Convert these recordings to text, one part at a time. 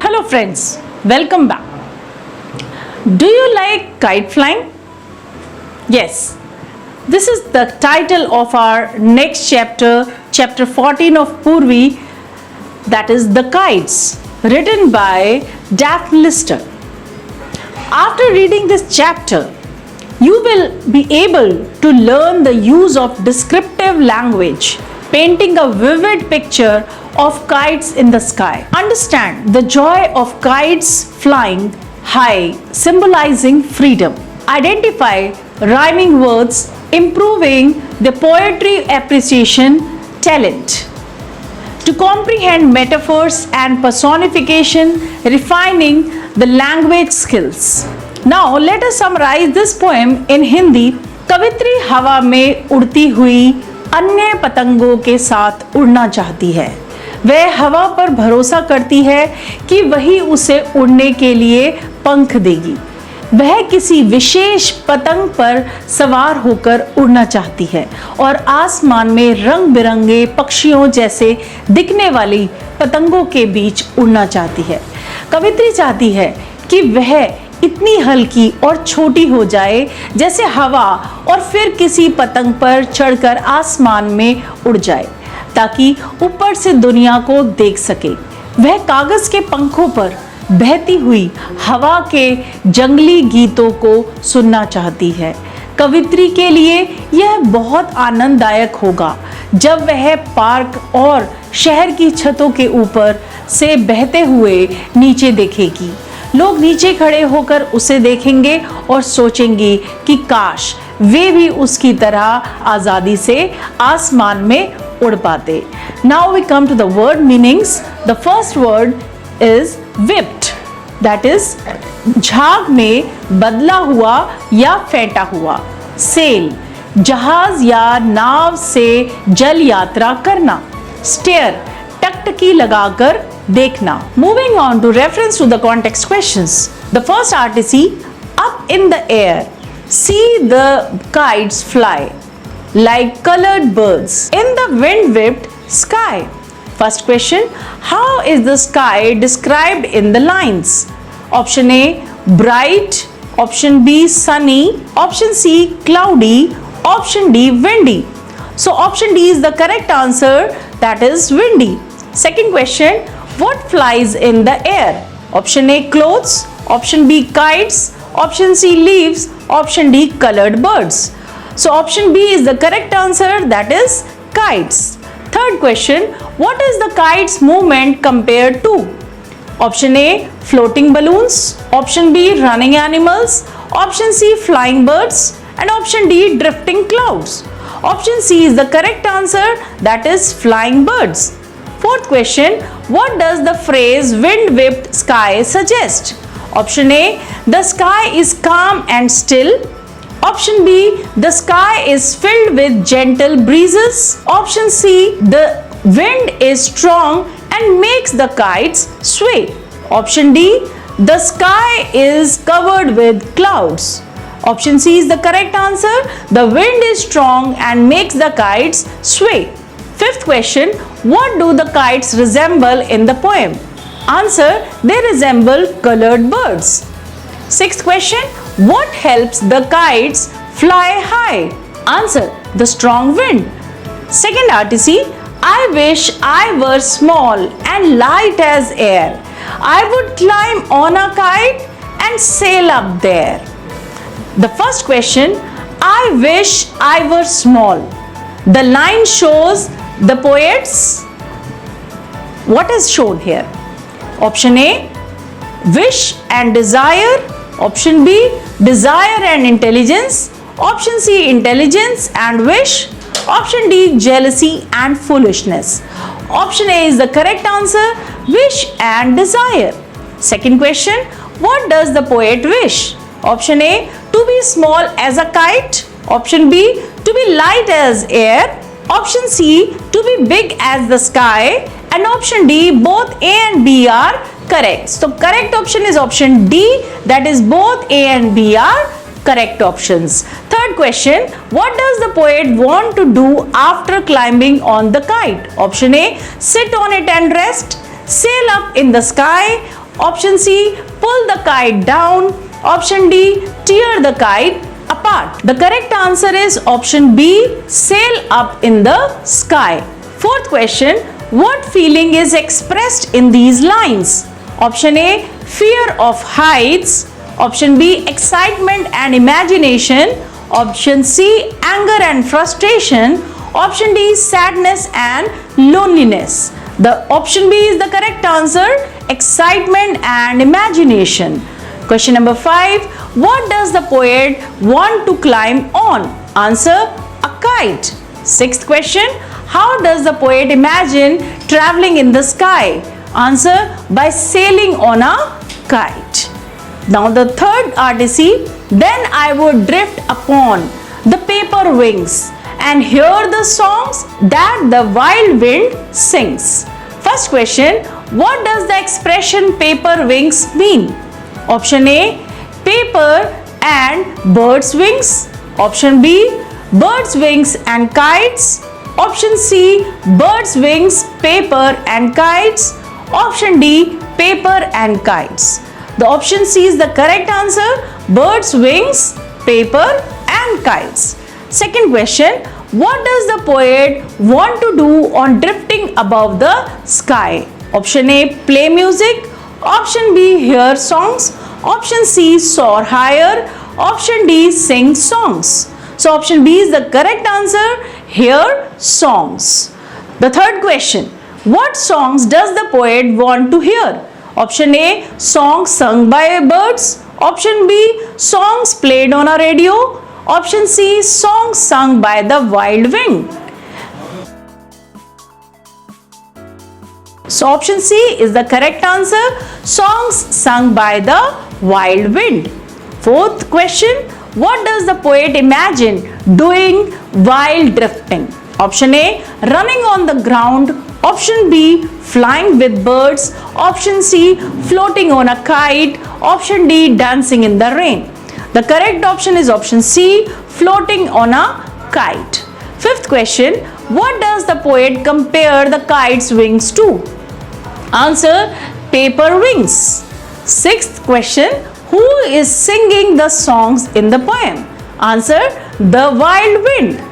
Hello friends, welcome back. Do you like kite flying? Yes, this is the title of our next chapter, chapter 14 of Purvi, that is The Kites, written by Daphne Lister. After reading this chapter, you will be able to learn the use of descriptive language, painting a vivid picture of kites in the sky. Understand the joy of kites flying high, symbolizing freedom. Identify rhyming words, improving the poetry appreciation talent. To comprehend metaphors and personification, refining the language skills. Now let us summarize this poem in Hindi. कवित्री हवा में उड़ती हुई अन्य पतंगों के साथ उड़ना चाहती है। वह हवा पर भरोसा करती है कि वही उसे उड़ने के लिए पंख देगी। वह किसी विशेष पतंग पर सवार होकर उड़ना चाहती है और आसमान में रंग बिरंगे पक्षियों जैसे दिखने वाली पतंगों के बीच उड़ना चाहती है। कवित्री चाहती है कि वह इतनी हल्की और छोटी हो जाए जैसे हवा और फिर किसी पतंग पर चढ़कर आसमान में उड़ जाए ताकि ऊपर से दुनिया को देख सके। वह कागज के पंखों पर बहती हुई हवा के जंगली गीतों को सुनना चाहती है। कवित्री के लिए यह बहुत आनंददायक होगा जब वह पार्क और शहर की छतों के ऊपर से बहते हुए नीचे देखेगी। लोग नीचे खड़े होकर उसे देखेंगे और सोचेंगे कि काश वे भी उसकी तरह आज़ादी से आसमान में उड़ पाते। Now we come to the word meanings. The first word is whipped, that is झाग में बदला हुआ या फेंटा हुआ। सेल, जहाज या नाव से जल यात्रा करना। स्टेयर, टकटकी लगाकर देखना। Moving on to reference to the context questions. The first RTC, up in the air, see the kites fly like colored birds in the wind-whipped sky. First question, how is the sky described in the lines? Option A, bright. Option B, sunny. Option C, cloudy. Option D, windy. So option D is the correct answer, that is windy. Second question, what flies in the air? Option A, clothes. Option B, kites. Option C, leaves. Option D, colored birds. So option B is the correct answer, that is kites. Third question, what is the kite's movement compared to? Option A, floating balloons. Option B, running animals. Option C, flying birds. And option D, drifting clouds. Option C is the correct answer, that is flying birds. Fourth question, what does the phrase wind-whipped sky suggest? Option A, the sky is calm and still. Option B, the sky is filled with gentle breezes. Option C, the wind is strong and makes the kites sway. Option D, the sky is covered with clouds. Option C is the correct answer. The wind is strong and makes the kites sway. Fifth question, what do the kites resemble in the poem? Answer, they resemble colored birds. Sixth question, what helps the kites fly high? Answer, the strong wind. Second RTC, I wish I were small and light as air. I would climb on a kite and sail up there. The first question, I wish I were small. The line shows the poets. What is shown here? Option A, wish and desire. Option B, desire and intelligence. Option C, intelligence and wish. Option D, jealousy and foolishness. Option A is the correct answer, wish and desire. Second question, what does the poet wish? Option A, to be small as a kite. Option B, to be light as air. Option C, to be big as the sky. And option D, both A and B are correct. So correct option is option D, that is both A and B are correct options. Third question, what does the poet want to do after climbing on the kite? Option A, sit on it and rest. Sail up in the sky. Option C, pull the kite down. Option D, tear the kite apart. The correct answer is option B, sail up in the sky. Fourth question, what feeling is expressed in these lines? Option A, fear of heights. Option B, excitement and imagination. Option C, anger and frustration. Option D, sadness and loneliness. The option B is the correct answer, excitement and imagination. Question number 5, what does the poet want to climb on? Answer, a kite. Sixth question, how does the poet imagine traveling in the sky? Answer, by sailing on a kite. Now the third RTC, then I would drift upon the paper wings and hear the songs that the wild wind sings. First question, what does the expression paper wings mean? Option A, paper and birds wings. Option B, birds wings and kites. Option C, birds wings, paper and kites. Option D, paper and kites. The option C is the correct answer, birds wings, paper and kites. Second question, what does the poet want to do on drifting above the sky? Option A, play music. Option B, hear songs. Option C, soar higher. Option D, sing songs. So option B is the correct answer, hear songs. The third question, what songs does the poet want to hear? Option A, songs sung by birds. Option B, songs played on a radio. Option C, songs sung by the wild wind. So option C is the correct answer, songs sung by the wild wind. Fourth question, what does the poet imagine doing while drifting? Option A, running on the ground. Option B, flying with birds. Option C, floating on a kite. Option D, dancing in the rain. The correct option is option C, floating on a kite. Fifth question, what does the poet compare the kite's wings to? Answer, paper wings. Sixth question, who is singing the songs in the poem? Answer, the wild wind.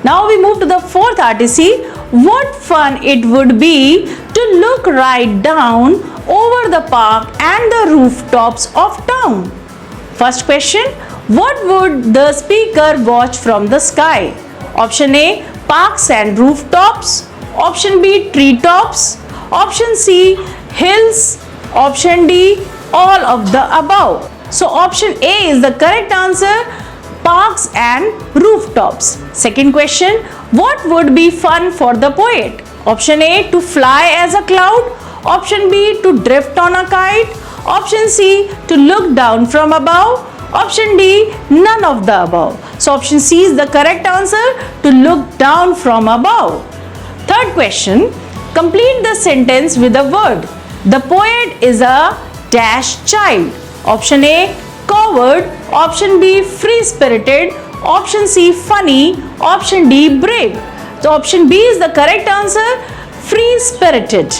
Now we move to the fourth RTC. What fun it would be to look right down over the park and the rooftops of town. First question, what would the speaker watch from the sky? Option A, parks and rooftops. Option B, treetops. Option C, hills. Option D, all of the above. So option A is the correct answer, parks and rooftops. Second question, what would be fun for the poet? Option A, to fly as a cloud. Option B, to drift on a kite. Option C, to look down from above. Option D, none of the above. So option C is the correct answer, to look down from above. Third question, complete the sentence with a word. The poet is a dash child. Option A, coward. Option B, free-spirited. Option C, funny. Option D, brave. So option B is the correct answer, free-spirited.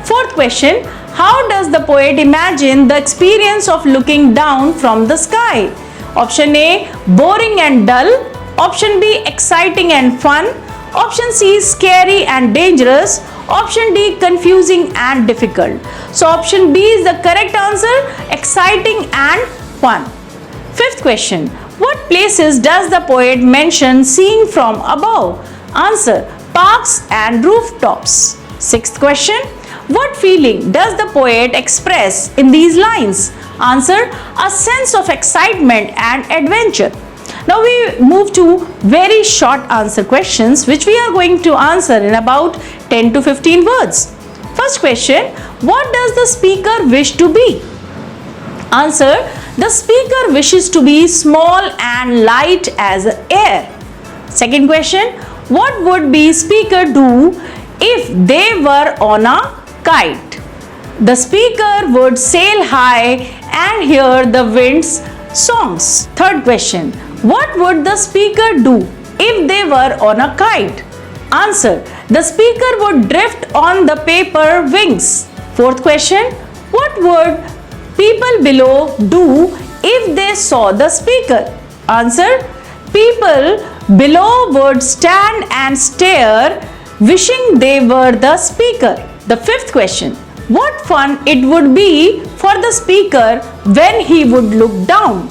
Fourth question, how does the poet imagine the experience of looking down from the sky? Option A, boring and dull. Option B, exciting and fun. Option C, scary and dangerous. Option D, confusing and difficult. So option B is the correct answer, exciting and fun. Fifth question, what places does the poet mention seeing from above? Answer, parks and rooftops. Sixth question, what feeling does the poet express in these lines? Answer, a sense of excitement and adventure. Now we move to very short answer questions which we are going to answer in about 10 to 15 words. First question, what does the speaker wish to be? Answer, the speaker wishes to be small and light as air. Second question, what would be speaker do if they were on a kite? The speaker would sail high and hear the wind's songs. Third question, what would the speaker do if they were on a kite? Answer, the speaker would drift on the paper wings. Fourth question, What would people below do if they saw the speaker? Answer. People below would stand and stare, wishing they were the speaker. The fifth question. What fun it would be for the speaker when he would look down?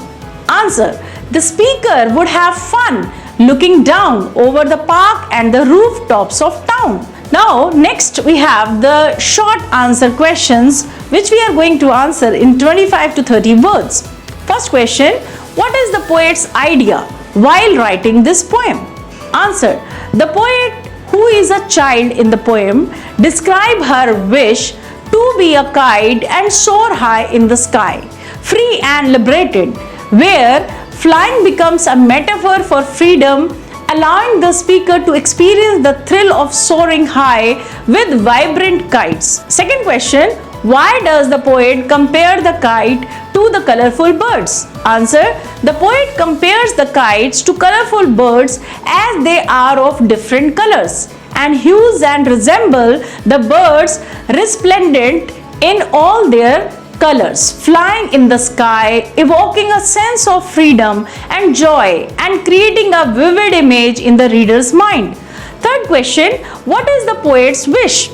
Answer. The speaker would have fun looking down over the park and the rooftops of town. Now, next we have the short answer questions which we are going to answer in 25 to 30 words. First question. What is the poet's idea while writing this poem? Answer. The poet, who is a child in the poem, describes her wish to be a kite and soar high in the sky, free and liberated, where flying becomes a metaphor for freedom, allowing the speaker to experience the thrill of soaring high with vibrant kites. Second question. Why does the poet compare the kite to the colorful birds? Answer. The poet compares the kites to colorful birds as they are of different colors and hues and resemble the birds resplendent in all their colors, flying in the sky, evoking a sense of freedom and joy and creating a vivid image in the reader's mind. Third question. What is the poet's wish?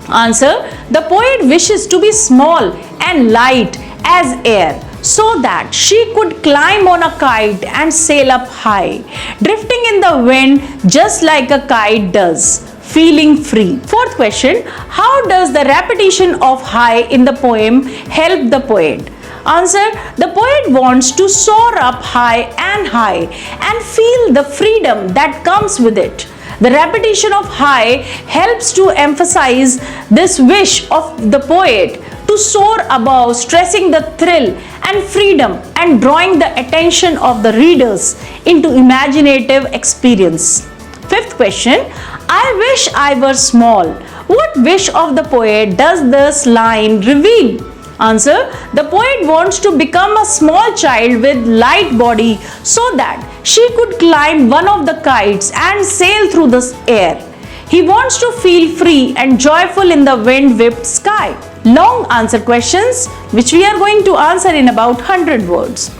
Answer. The poet wishes to be small and light as air, so that she could climb on a kite and sail up high, drifting in the wind just like a kite does, feeling free. Fourth question. How does the repetition of high in the poem help the poet? Answer. The poet wants to soar up high and feel the freedom that comes with it. The repetition of high helps to emphasize this wish of the poet to soar above, stressing the thrill and freedom and drawing the attention of the readers into imaginative experience. Fifth question. I wish I were small. What wish of the poet does this line reveal? Answer. The poet wants to become a small child with light body so that she could climb one of the kites and sail through the air. He wants to feel free and joyful in the wind-whipped sky. Long answer questions which we are going to answer in about 100 words.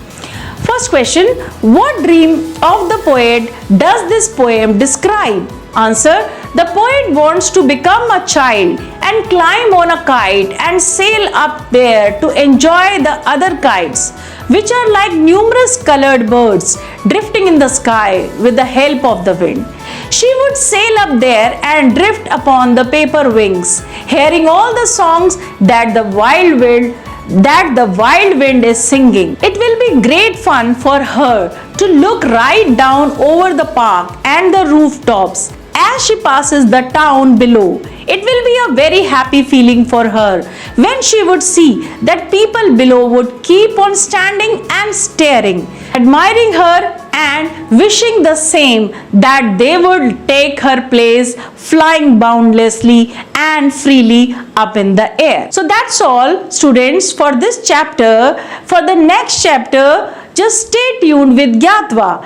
First question. What dream of the poet does this poem describe? Answer. The poet wants to become a child and climb on a kite and sail up there to enjoy the other kites, which are like numerous colored birds drifting in the sky with the help of the wind. She would sail up there and drift upon the paper wings, hearing all the songs that the wild wind is singing. It will be great fun for her to look right down over the park and the rooftops as she passes the town below. It will be a very happy feeling for her when she would see that people below would keep on standing and staring, admiring her and wishing the same, that they would take her place flying boundlessly and freely up in the air. So that's all, students, for this chapter. For the next chapter, just stay tuned with Gyatva.